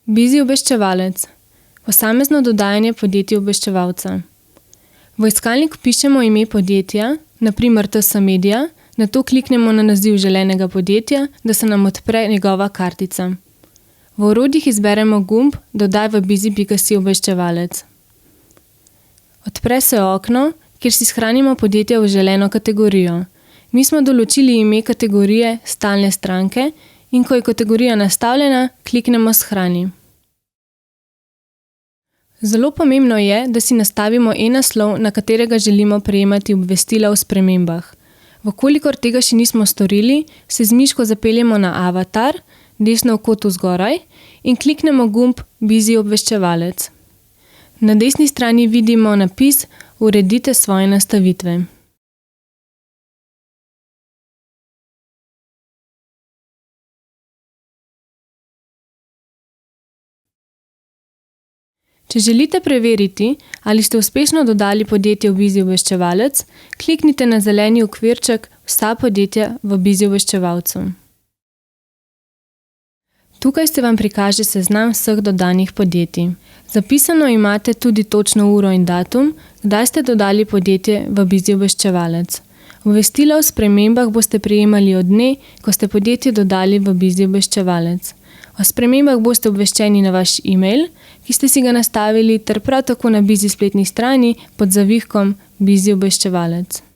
Busy obveščevalec. Posamezno dodajanje podjetij obveščevalca. V iskalnik vpišemo ime podjetja, na primer TS Media, nato kliknemo na naziv želenega podjetja, da se nam odpre njegova kartica. V orodjih izberemo gumb Dodaj v busy.si obveščevalec. Odpre se okno, kjer si shranimo podjetje v želeno kategorijo. Mi smo določili ime kategorije Stalne stranke in ko je kategorija nastavljena, kliknemo Shrani. Zelo pomembno je, da si nastavimo e-naslov, na katerega želimo prejemati obvestila o spremembah. Vkolikor tega še nismo storili, se z miško zapeljemo na avatar, desno v kotu zgoraj in kliknemo gumb Busy obveščevalec. Na desni strani vidimo napis Uredite svoje nastavitve. Če želite preveriti, ali ste uspešno dodali podjetje v Busy obveščevalec, kliknite na zeleni okvirček Vsa podjetja v Busy obveščevalcu. Tukaj se vam prikaže seznam vseh dodanih podjetij. Zapisano imate tudi točno uro in datum, kdaj ste dodali podjetje v Busy obveščevalec. Obvestila o spremembah boste prejemali od dne, ko ste podjetje dodali v Busy obveščevalec. O spremembah boste obveščeni na vaš e-mail, ki ste si ga nastavili, ter prav tako na Busy spletni strani pod zavihkom Busy obveščevalec.